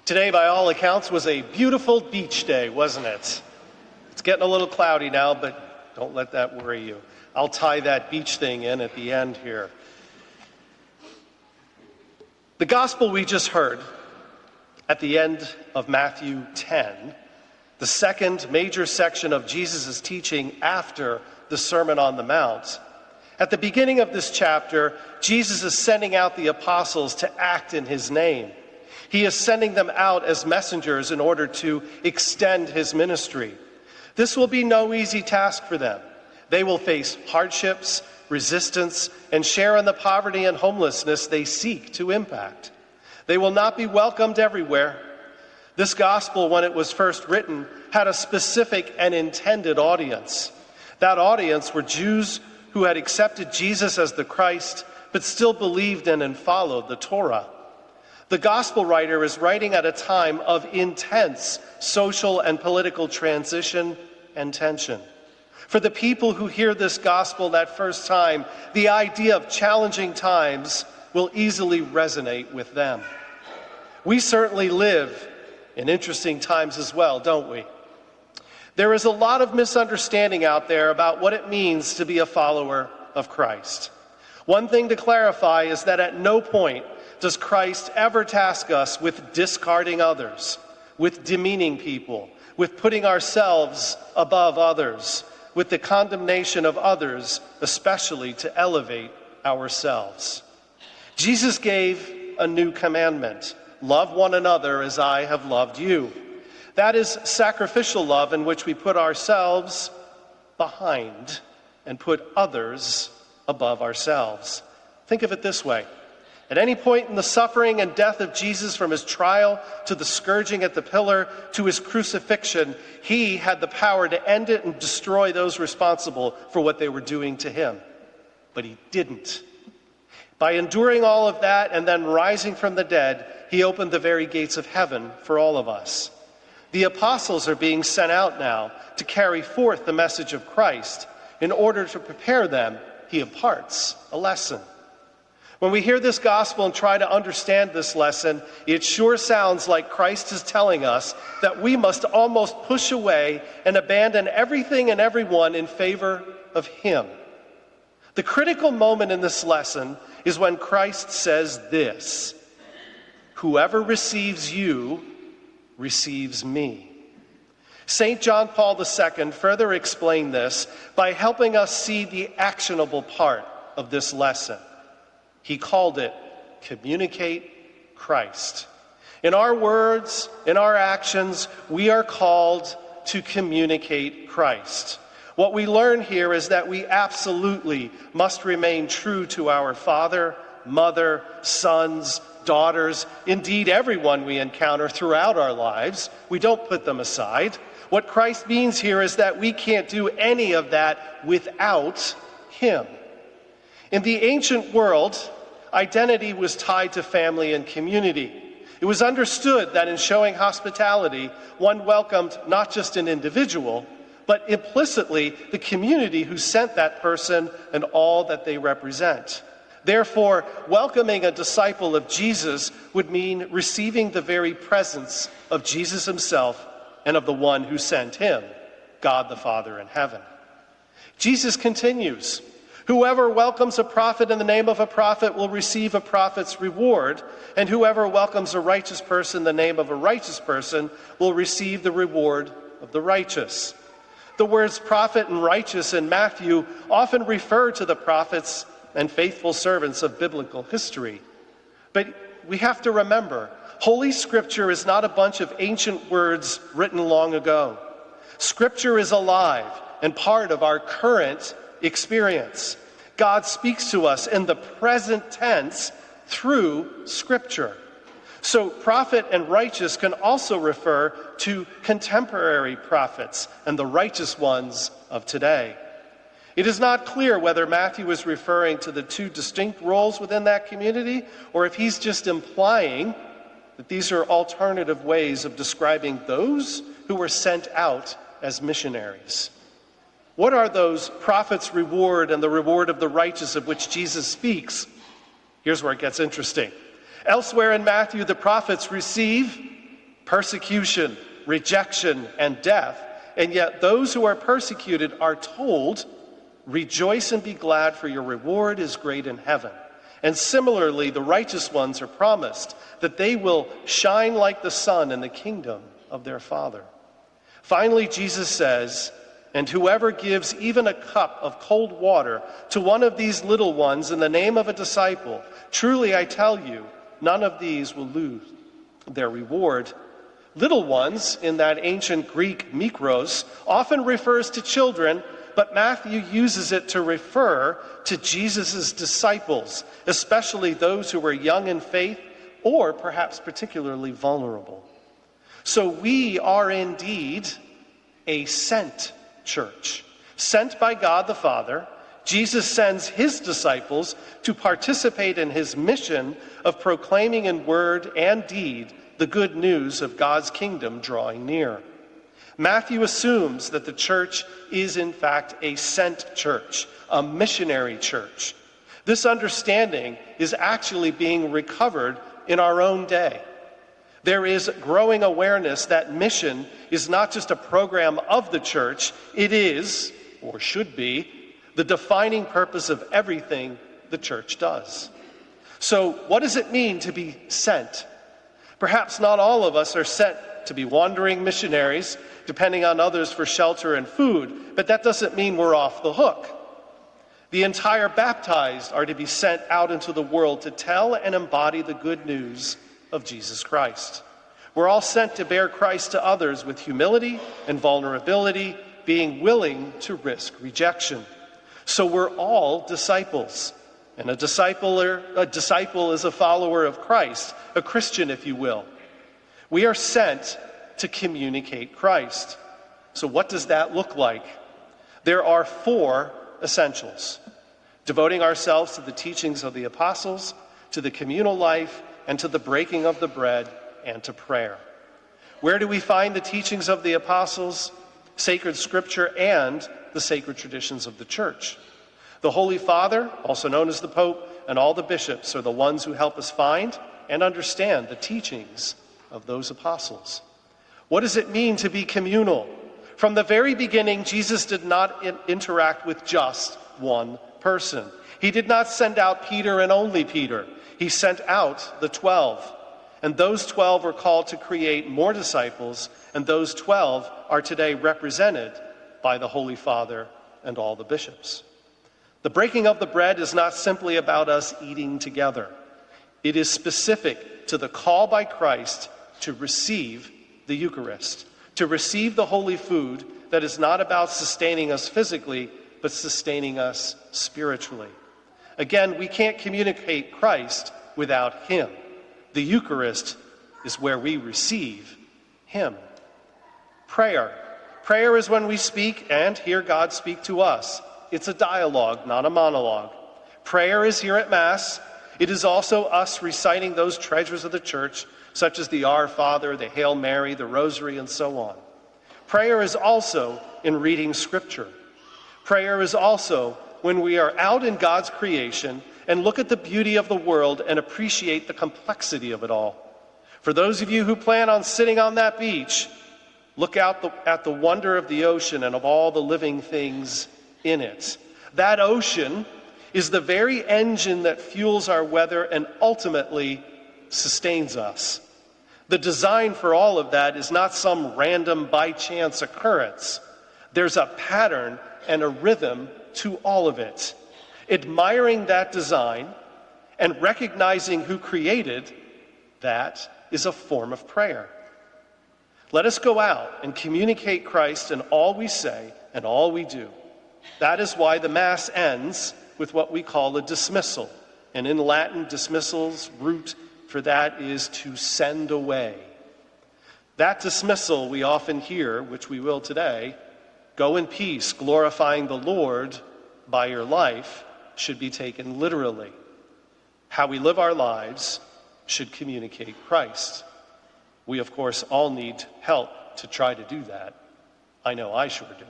Today, by all accounts, was a beautiful beach day, wasn't it? It's getting a little cloudy now, but don't let that worry you. I'll tie that beach thing in at the end here. The gospel we just heard at the end of Matthew 10, the second major section of Jesus' teaching after the Sermon on the Mount. At the beginning of this chapter, Jesus is sending out the apostles to act in his name. He is sending them out as messengers in order to extend his ministry. This will be no easy task for them. They will face hardships, resistance, and share in the poverty and homelessness they seek to impact. They will not be welcomed everywhere. This gospel, when it was first written, had a specific and intended audience. That audience were Jews who had accepted Jesus as the Christ, but still believed in and followed the Torah. The gospel writer is writing at a time of intense social and political transition and tension. For the people who hear this gospel that first time, the idea of challenging times will easily resonate with them. We certainly live in interesting times as well, don't we? There is a lot of misunderstanding out there about what it means to be a follower of Christ. One thing to clarify is that at no point does Christ ever task us with discarding others, with demeaning people, with putting ourselves above others, with the condemnation of others, especially to elevate ourselves. Jesus gave a new commandment: love one another as I have loved you. That is sacrificial love in which we put ourselves behind and put others above ourselves. Think of it this way. At any point in the suffering and death of Jesus, from his trial to the scourging at the pillar to his crucifixion, he had the power to end it and destroy those responsible for what they were doing to him. But he didn't. By enduring all of that and then rising from the dead, he opened the very gates of heaven for all of us. The apostles are being sent out now to carry forth the message of Christ. In order to prepare them, he imparts a lesson. When we hear this gospel and try to understand this lesson, it sure sounds like Christ is telling us that we must almost push away and abandon everything and everyone in favor of him. The critical moment in this lesson is when Christ says this: "Whoever receives you receives me." St. John Paul II further explained this by helping us see the actionable part of this lesson. He called it communicate Christ. In our words, in our actions, we are called to communicate Christ. What we learn here is that we absolutely must remain true to our father, mother, sons, daughters, indeed everyone we encounter throughout our lives. We don't put them aside. What Christ means here is that we can't do any of that without him. In the ancient world, identity was tied to family and community. It was understood that in showing hospitality, one welcomed not just an individual, but implicitly the community who sent that person and all that they represent. Therefore, welcoming a disciple of Jesus would mean receiving the very presence of Jesus himself and of the one who sent him, God the Father in heaven. Jesus continues, "Whoever welcomes a prophet in the name of a prophet will receive a prophet's reward, and whoever welcomes a righteous person in the name of a righteous person will receive the reward of the righteous." The words prophet and righteous in Matthew often refer to the prophets and faithful servants of biblical history. But we have to remember, Holy Scripture is not a bunch of ancient words written long ago. Scripture is alive and part of our current experience. God speaks to us in the present tense through Scripture. So prophet and righteous can also refer to contemporary prophets and the righteous ones of today. It is not clear whether Matthew is referring to the two distinct roles within that community, or if he's just implying that these are alternative ways of describing those who were sent out as missionaries. What are those prophets' reward and the reward of the righteous of which Jesus speaks? Here's where it gets interesting. Elsewhere in Matthew, the prophets receive persecution, rejection, and death. And yet those who are persecuted are told, rejoice and be glad, for your reward is great in heaven. And similarly, the righteous ones are promised that they will shine like the sun in the kingdom of their Father. Finally, Jesus says, and whoever gives even a cup of cold water to one of these little ones in the name of a disciple, truly I tell you, none of these will lose their reward. Little ones, in that ancient Greek mikros, often refers to children, but Matthew uses it to refer to Jesus' disciples, especially those who were young in faith or perhaps particularly vulnerable. So we are indeed a sent church. Sent by God the Father, Jesus sends his disciples to participate in his mission of proclaiming in word and deed the good news of God's kingdom drawing near. Matthew assumes that the church is in fact a sent church, a missionary church. This understanding is actually being recovered in our own day. There is growing awareness that mission is not just a program of the church, it is, or should be, the defining purpose of everything the church does. So what does it mean to be sent? Perhaps not all of us are sent to be wandering missionaries, depending on others for shelter and food, but that doesn't mean we're off the hook. The entire baptized are to be sent out into the world to tell and embody the good news of Jesus Christ. We're all sent to bear Christ to others with humility and vulnerability, being willing to risk rejection. So we're all disciples. And a disciple is a follower of Christ, a Christian, if you will. We are sent to communicate Christ. So what does that look like? There are 4 essentials: devoting ourselves to the teachings of the apostles, to the communal life, and to the breaking of the bread, and to prayer. Where do we find the teachings of the apostles, sacred scripture, and the sacred traditions of the church? The Holy Father, also known as the Pope, and all the bishops are the ones who help us find and understand the teachings of those apostles. What does it mean to be communal? From the very beginning, Jesus did not interact with just one person. He did not send out Peter and only Peter. He sent out the 12. And those 12 were called to create more disciples, and those 12 are today represented by the Holy Father and all the bishops. The breaking of the bread is not simply about us eating together. It is specific to the call by Christ to receive the Eucharist, to receive the holy food that is not about sustaining us physically, but sustaining us spiritually. Again, we can't communicate Christ without him. The Eucharist is where we receive him. Prayer. Prayer is when we speak and hear God speak to us. It's a dialogue, not a monologue. Prayer is here at Mass. It is also us reciting those treasures of the church, such as the Our Father, the Hail Mary, the Rosary, and so on. Prayer is also in reading Scripture. Prayer is also when we are out in God's creation and look at the beauty of the world and appreciate the complexity of it all. For those of you who plan on sitting on that beach, look out at the wonder of the ocean and of all the living things in it. That ocean is the very engine that fuels our weather and ultimately sustains us. The design for all of that is not some random by chance occurrence. There's a pattern and a rhythm to all of it. Admiring that design and recognizing who created that is a form of prayer. Let us go out and communicate Christ in all we say and all we do. That is why the Mass ends with what we call a dismissal. And in Latin, dismissal's root for that is to send away. That dismissal we often hear, which we will today, go in peace, glorifying the Lord by your life, should be taken literally. How we live our lives should communicate Christ. We, of course, all need help to try to do that. I know I sure do.